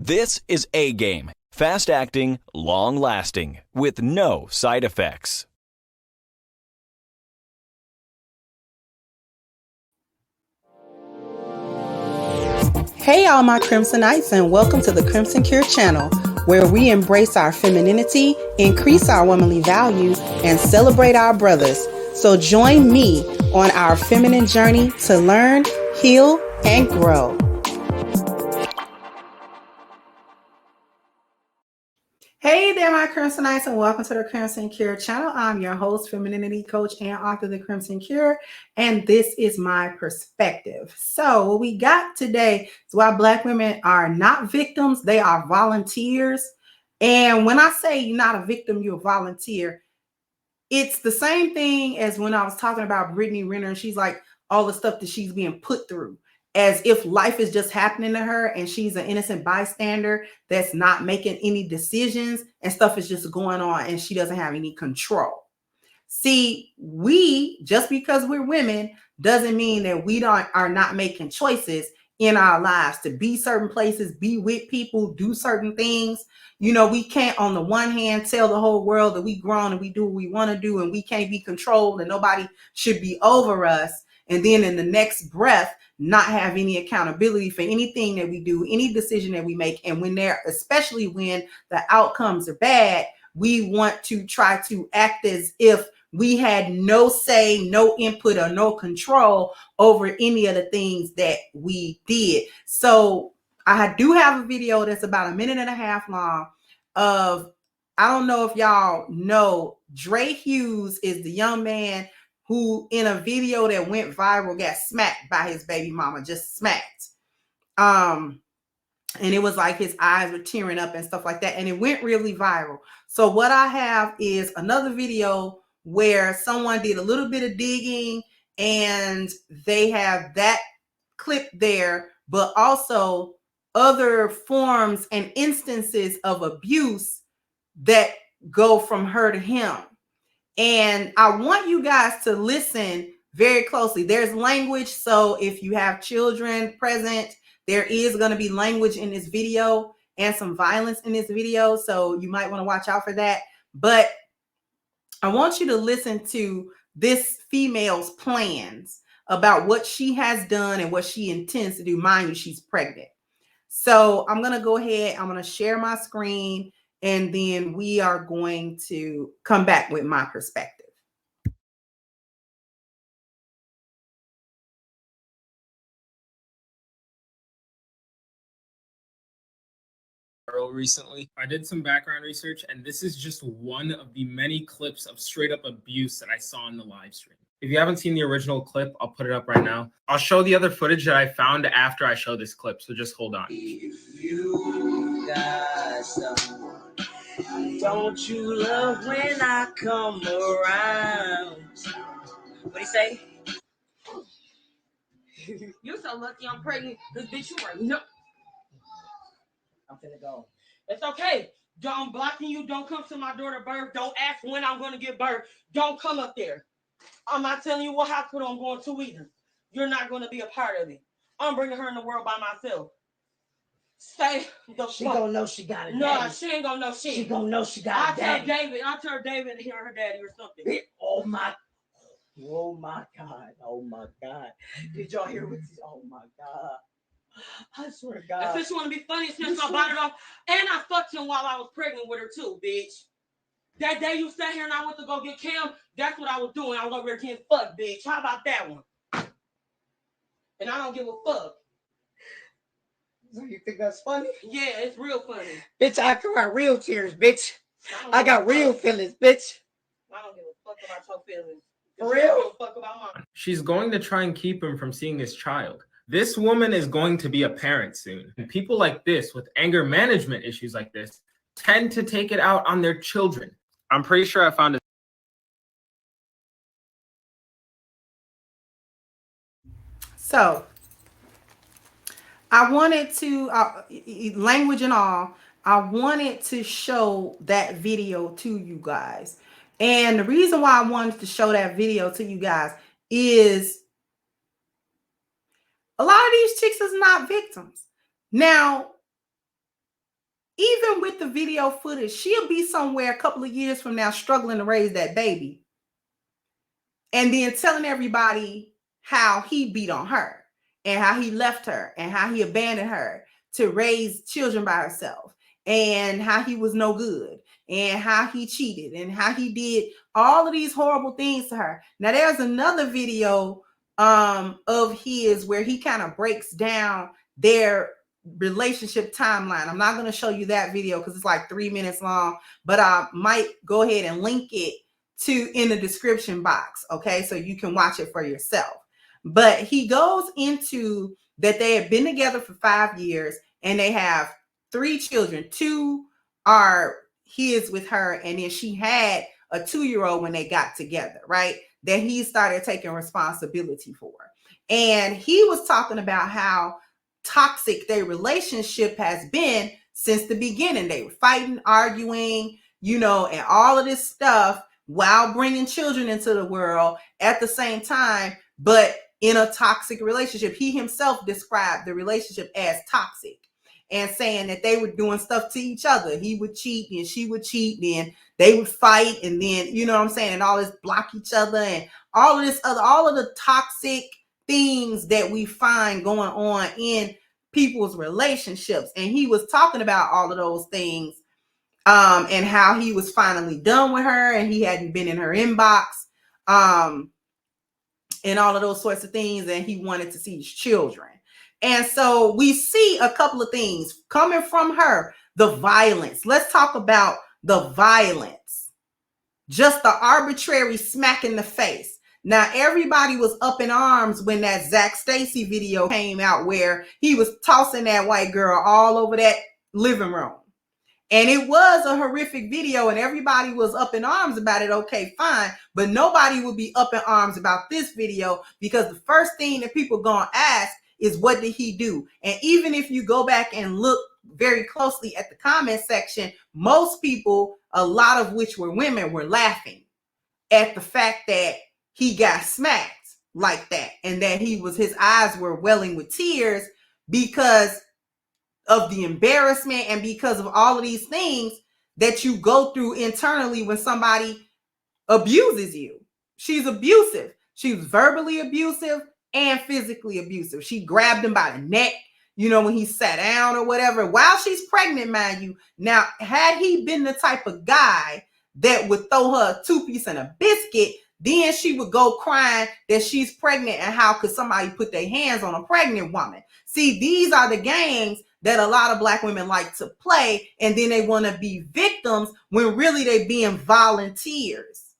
This is A Game. Fast acting, long lasting, with no side effects. Hey all my Crimsonites, and welcome to the Crimson Cure channel, where we embrace our femininity, increase our womanly values, and celebrate our brothers. So join me on our feminine journey to learn, heal, and grow. Hey there, my Crimsonites, and welcome to the Crimson Cure channel. I'm your host, femininity coach, and author of the Crimson Cure, and this is my perspective. So what we got today is why Black women are not victims, they are volunteers. And when I say you're not a victim, you're a volunteer, it's the same thing as when I was talking about Brittany Renner, and she's like, all the stuff that she's being put through, as if life is just happening to her and she's an innocent bystander that's not making any decisions and stuff is just going on and she doesn't have any control. See, we, just because we're women doesn't mean that we are not making choices in our lives to be certain places, be with people, do certain things. You know, we can't on the one hand tell the whole world that we grown and we do what we want to do and we can't be controlled and nobody should be over us. And then in the next breath, not have any accountability for anything that we do, any decision that we make. And when especially when the outcomes are bad, we want to try to act as if we had no say, no input, or no control over any of the things that we did. So I do have a video that's about 1.5 minutes long of, I don't know if y'all know, Dre Hughes is the young man who in a video that went viral got smacked by his baby mama, just smacked. And it was like his eyes were tearing up and stuff like that. And it went really viral. So what I have is another video where someone did a little bit of digging and they have that clip there, but also other forms and instances of abuse that go from her to him. And I want you guys to listen very closely. There's language. So if you have children present, there is going to be language in this video and some violence in this video. So you might want to watch out for that. But I want you to listen to this female's plans about what she has done and what she intends to do. Mind you, she's pregnant. So I'm going to go ahead. I'm going to share my screen and then we are going to come back with my perspective. Recently, I did some background research, and this is just one of the many clips of straight up abuse that I saw in the live stream. If you haven't seen the original clip, I'll put it up right now. I'll show the other footage that I found after I show this clip, so just hold on. If you got someone, don't you love when I come around? What do you say? You're so lucky I'm pregnant, because bitch, you right. No. I'm finna go. It's okay. I'm blocking you. Don't come to my daughter's birth. Don't ask when I'm going to give birth. Don't come up there. I'm not telling you what hospital I'm going to either. You're not going to be a part of it. I'm bringing her in the world by myself. Stay the She fuck. gonna know she got a daddy. No, she ain't gonna know shit. She gonna know she got a daddy. I'll tell David to hear her daddy or something. Oh my God. Oh my God. Did y'all hear what she, oh my God. I swear to God. And since you want to be funny, since I bought it off, and I fucked him while I was pregnant with her too, bitch. That day you sat here and I went to go get Cam, that's what I was doing. I was over there getting fucked, bitch. How about that one? And I don't give a fuck. So you think that's funny? Yeah, it's real funny. Bitch, I cry real tears, bitch. I got real feelings, bitch. I don't give a fuck about your feelings. For real? I don't give a fuck about mine. She's going to try and keep him from seeing his child. This woman is going to be a parent soon. And people like this, with anger management issues like this, tend to take it out on their children. I'm pretty sure I found it. So I wanted to, language and all, I wanted to show that video to you guys. And the reason why I wanted to show that video to you guys is a lot of these chicks is not victims. Now, even with the video footage, she'll be somewhere a couple of years from now struggling to raise that baby. And then telling everybody how he beat on her and how he left her and how he abandoned her to raise children by herself and how he was no good and how he cheated and how he did all of these horrible things to her. Now, there's another video of his where he kind of breaks down their relationship timeline. I'm not going to show you that video because it's like 3 minutes long, but I might go ahead and link it in the description box, okay, so you can watch it for yourself. But he goes into that they have been together for 5 years and they have 3 children. 2 are his with her, and then she had a 2-year-old when they got together, right? That he started taking responsibility for. And he was talking about how toxic their relationship has been since the beginning. They were fighting, arguing, and all of this stuff while bringing children into the world at the same time, but in a toxic relationship. He himself described the relationship as toxic and saying that they were doing stuff to each other. He would cheat and she would cheat, and they would fight, and then, and all this block each other and all of this other, all of the toxic things that we find going on in people's relationships. And he was talking about all of those things, and how he was finally done with her and he hadn't been in her inbox, and all of those sorts of things, and he wanted to see his children. And so we see a couple of things coming from her. The violence. Let's talk about the violence. Just the arbitrary smack in the face. Now, everybody was up in arms when that Zach Stacy video came out where he was tossing that white girl all over that living room. And it was a horrific video and everybody was up in arms about it. Okay, fine. But nobody would be up in arms about this video because the first thing that people going to ask is, what did he do? And even if you go back and look very closely at the comment section, most people, a lot of which were women, were laughing at the fact that he got smacked like that and that his eyes were welling with tears because of the embarrassment and because of all of these things that you go through internally when somebody abuses you. She's abusive. She was verbally abusive and physically abusive. She grabbed him by the neck, when he sat down or whatever, while she's pregnant, mind you. Now, had he been the type of guy that would throw her a 2-piece and a biscuit, then she would go crying that she's pregnant and how could somebody put their hands on a pregnant woman. See, these are the games that a lot of Black women like to play, and then they want to be victims when really they being volunteers.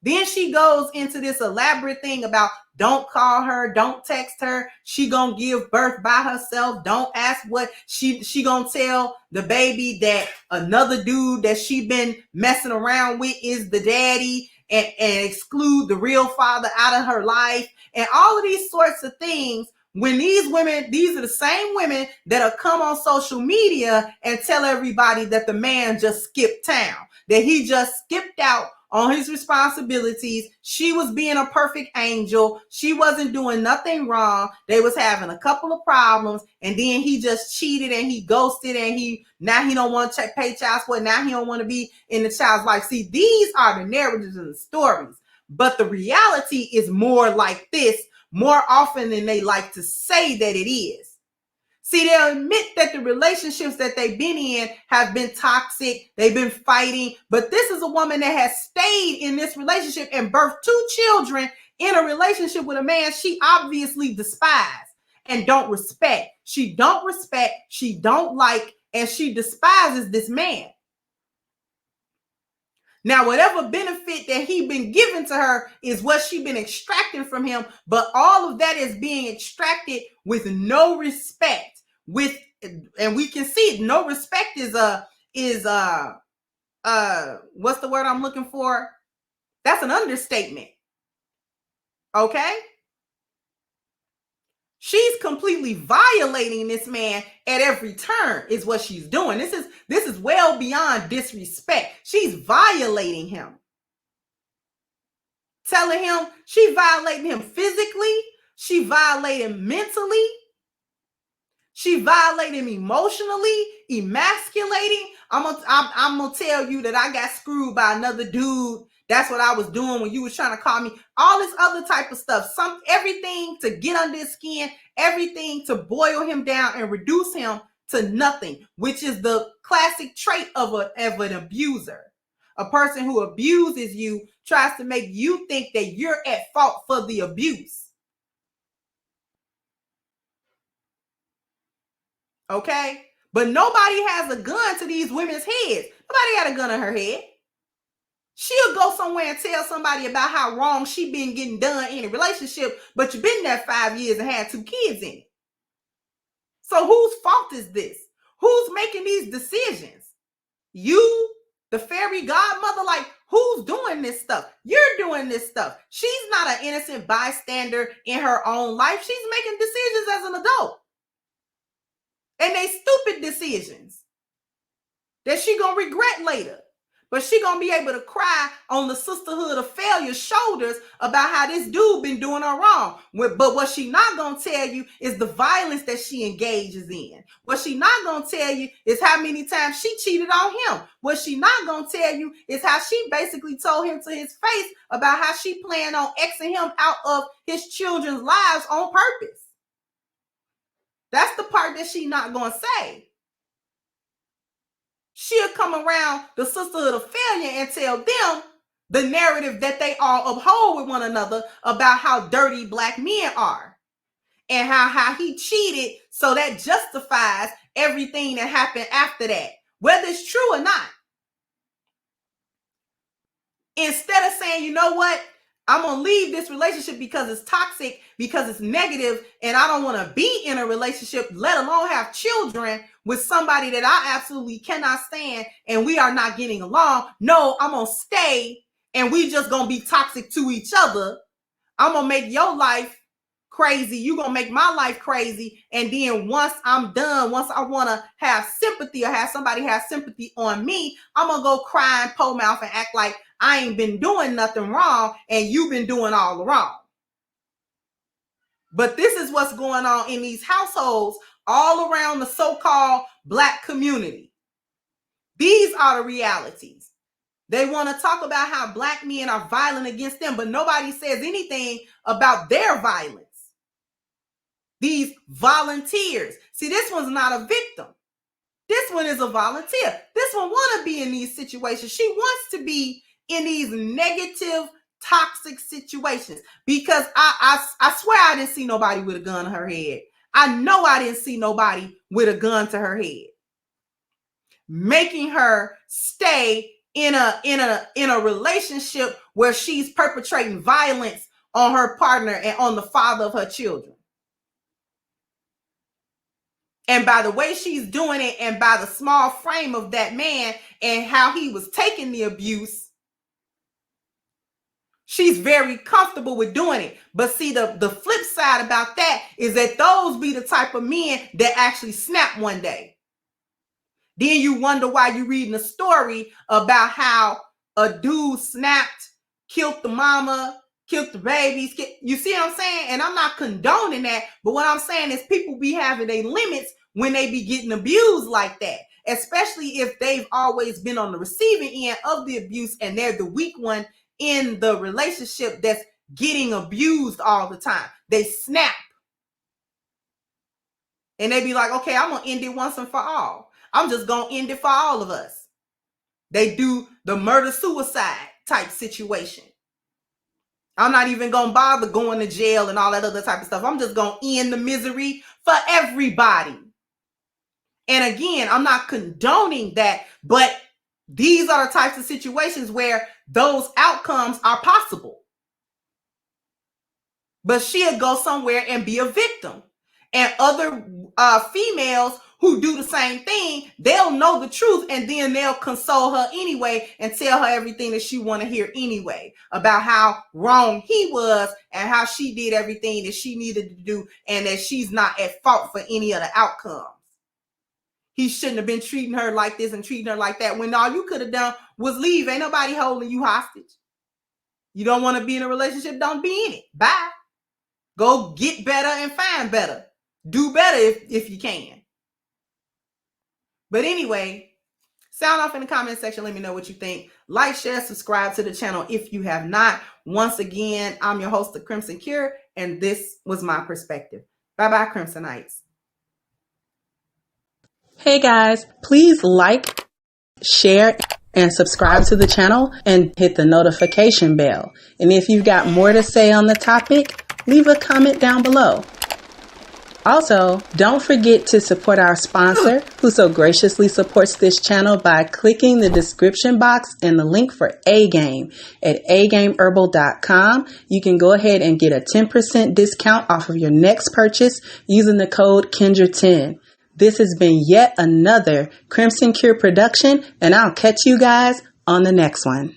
Then she goes into this elaborate thing about don't call her, don't text her, she gonna give birth by herself, don't ask what she gonna tell the baby that another dude that she been messing around with is the daddy, and exclude the real father out of her life, and all of these sorts of things. When these women, these are the same women that'll come on social media and tell everybody that the man just skipped town, that he just skipped out on his responsibilities. She was being a perfect angel. She wasn't doing nothing wrong. They was having a couple of problems, and then he just cheated and he ghosted, and now he don't want to pay child support. Now he don't want to be in the child's life. See, these are the narratives and the stories, but the reality is more like this, more often than they like to say that it is. See, they'll admit that the relationships that they've been in have been toxic. They've been fighting. But this is a woman that has stayed in this relationship and birthed 2 children in a relationship with a man she obviously despises and don't respect. She don't respect, she don't like, and she despises this man. Now, whatever benefit that he been giving to her is what she been extracting from him, but all of that is being extracted with no respect. And we can see it. No respect is what's the word I'm looking for? That's an understatement. Okay? She's completely violating this man at every turn is what she's doing. This is well beyond disrespect. She's violating him. Telling him, she violating him physically. She violating mentally. She violated him emotionally, emasculating. I'm gonna tell you that I got screwed by another dude. That's what I was doing when you was trying to call me. All this other type of stuff. Everything to get under his skin, everything to boil him down and reduce him to nothing, which is the classic trait of an abuser. A person who abuses you tries to make you think that you're at fault for the abuse. Okay? But nobody has a gun to these women's heads. Nobody got a gun on her head. She'll go somewhere and tell somebody about how wrong she been getting done in a relationship, but you've been there 5 years and had 2 kids in it. So whose fault is this? Who's making these decisions? You, the fairy godmother? Like, who's doing this stuff? You're doing this stuff. She's not an innocent bystander in her own life. She's making decisions as an adult. And they stupid decisions that she gonna regret later. But she gonna be able to cry on the sisterhood of failure's shoulders about how this dude been doing her wrong. But what she not gonna tell you is the violence that she engages in. What she not gonna tell you is how many times she cheated on him. What she not gonna tell you is how she basically told him to his face about how she planned on Xing him out of his children's lives on purpose. That's the part that she not gonna say. She'll come around the sisterhood of failure and tell them the narrative that they all uphold with one another about how dirty black men are and how he cheated, so that justifies everything that happened after that, whether it's true or not. Instead of saying, you know what, I'm going to leave this relationship because it's toxic, because it's negative, and I don't want to be in a relationship, let alone have children with somebody that I absolutely cannot stand, and we are not getting along. No, I'm going to stay, and we just going to be toxic to each other. I'm going to make your life crazy. You're going to make my life crazy. And then once I'm done, once I want to have sympathy or have somebody have sympathy on me, I'm going to go cry and po mouth and act like I ain't been doing nothing wrong and you've been doing all the wrong. But this is what's going on in these households all around the so-called black community. These are the realities. They want to talk about how black men are violent against them, but nobody says anything about their violence. These volunteers. See, this one's not a victim. This one is a volunteer. This one want to be in these situations. She wants to be in these negative, toxic situations, because I swear I didn't see nobody with a gun to her head. I know I didn't see nobody with a gun to her head, making her stay in a relationship where she's perpetrating violence on her partner and on the father of her children. And by the way she's doing it, and by the small frame of that man and how he was taking the abuse, she's very comfortable with doing it. But see, the flip side about that is that those be the type of men that actually snap one day. Then you wonder why you're reading a story about how a dude snapped, killed the mama, killed the babies. You see what I'm saying? And I'm not condoning that. But what I'm saying is people be having their limits when they be getting abused like that. Especially if they've always been on the receiving end of the abuse and they're the weak one in the relationship that's getting abused all the time. They snap. And they be like, okay, I'm going to end it once and for all. I'm just going to end it for all of us. They do the murder-suicide type situation. I'm not even going to bother going to jail and all that other type of stuff. I'm just going to end the misery for everybody. And again, I'm not condoning that, but these are the types of situations where those outcomes are possible. But she'll go somewhere and be a victim. And other females who do the same thing, they'll know the truth, and then they'll console her anyway and tell her everything that she want to hear anyway about how wrong he was and how she did everything that she needed to do and that she's not at fault for any of the outcomes. He shouldn't have been treating her like this and treating her like that, when all you could have done was leave. Ain't nobody holding you hostage. You don't want to be in a relationship, don't be in it. Bye. Go get better and find better. do better if you can. But anyway, sound off in the comment section. Let me know what you think. Like, share, subscribe to the channel if you have not. Once again, I'm your host, The Crimson Cure, and this was my perspective. Bye-bye, Crimsonites. Hey guys, please like, share, and subscribe to the channel and hit the notification bell. And if you've got more to say on the topic, leave a comment down below. Also, don't forget to support our sponsor who so graciously supports this channel by clicking the description box and the link for A-Game at agameherbal.com. You can go ahead and get a 10% discount off of your next purchase using the code Kendra10. This has been yet another Crimson Cure production, and I'll catch you guys on the next one.